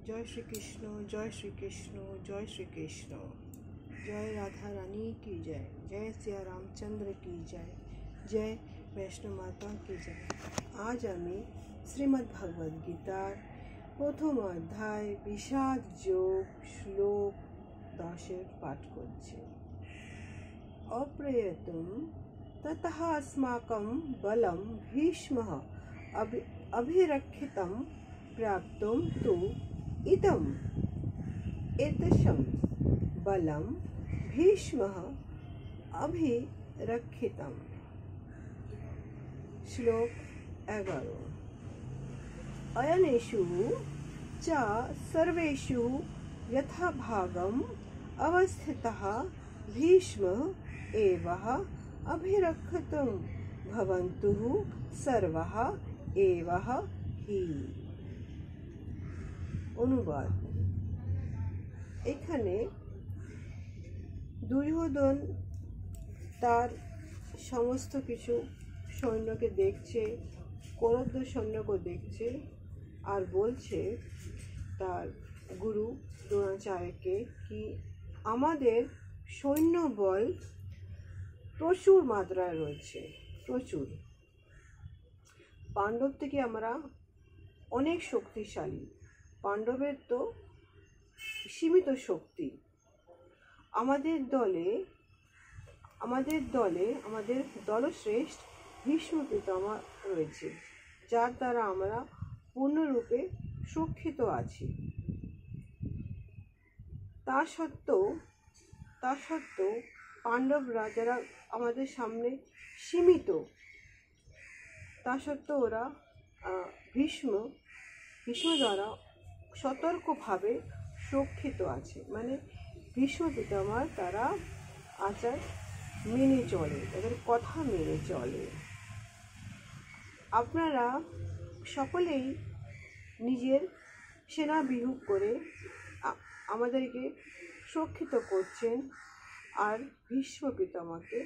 जय श्री कृष्ण, जय श्री कृष्ण, जय श्री कृष्ण। जय राधा रानी की जय, जय सिया रामचंद्र की जय, जय वैष्णो माता की जय। आज आमी श्रीमद् भगवद गीतार प्रथम अध्याय বিষাদ যোগ श्लोक 10 पाठ करছি। अप्रयतुम ततः अस्माकं बलं भीष्मः अभिरक्षितं प्राप्तुं तु इदम् एतशं बलं भीष्मः अभिरक्षितम्। श्लोक 11। अयनेषु च सर्वेषु यथाभागम् अवस्थितः भीष्मः एवः अभिरक्षितुं भवन्तुः सर्वः एवः हि। অনুবাদ। এখানে দুর্যোধন তার সমস্ত কিছু সৈন্যকে দেখছে, কৌরবদের সৈন্যকে দেখছে আর বলছে তার গুরু দ্রোণাচার্যকে কি আমাদের সৈন্যবল প্রচুর মাত্রায় রয়েছে, প্রচুর। পাণ্ডব থেকে আমরা অনেক শক্তিশালী, পাণ্ডবের তো সীমিত শক্তি। আমাদের দলশ্রেষ্ঠ ভীষ্ম পিতামহ রয়েছে, যার দ্বারা আমরা পূর্ণরূপে সুরক্ষিত আছি। তা সত্ত্বেও পাণ্ডবরা যারা আমাদের সামনে সীমিত, তা সত্ত্বেও ওরা ভীষ্ম দ্বারা সতর্কভাবে সুরক্ষিত আছে। মানে ভীষ্ম পিতামহ তারা আচার মেনে চলে, তাদের কথা মেনে চলে। আপনারা সকলেই নিজের সেনা বিহূব করে আমাদেরকে সুরক্ষিত করছেন আর ভীষ্ম পিতামহকে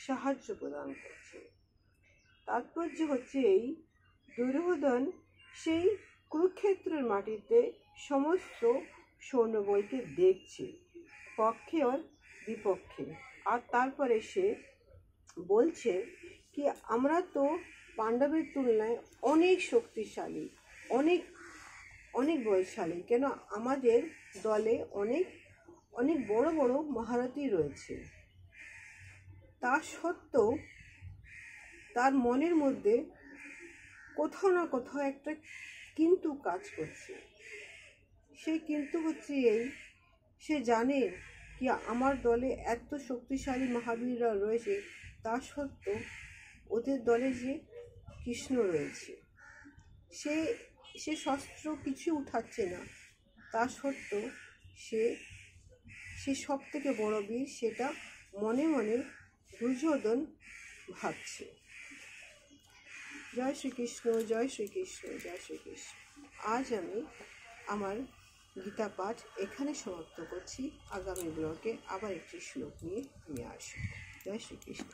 সাহায্য প্রদান করছেন। তাৎপর্য হচ্ছে এই, দুর্যোধন সেই কুরুক্ষেত্রের মাটিতে সমস্ত সৈন্যবলকে দেখছে, পক্ষে আর বিপক্ষে। আর তারপরে সে বলছে কি আমরা তো পাণ্ডবের তুলনায় অনেক শক্তিশালী, অনেক বলশালী। কেন আমাদের দলে অনেক বড় বড় মহারথী রয়েছে। তা সত্ত্বেও তার মনের মধ্যে কোথাও না কোথাও একটা কিন্তু কাজ করছে। সেই কিন্তু হচ্ছে এই, সে জানে কি আমার দলে এত শক্তিশালী মহাবীররা রয়েছে, তা সত্ত্বেও ওদের দলে যে কৃষ্ণ রয়েছে, সে শস্ত্র কিছু উঠাচ্ছে না। তা সত্ত্বেও সে সব থেকে বড় বীর, সেটা মনে মনে দুর্যোধন ভাবছে। জয় শ্রীকৃষ্ণ, জয় শ্রীকৃষ্ণ, জয় শ্রীকৃষ্ণ। আজ আমি আমার গীতা পাঠ এখানে সমাপ্ত করছি। আগামী ব্লগে আবার একটি শ্লোক নিয়ে আসবো। জয় শ্রীকৃষ্ণ।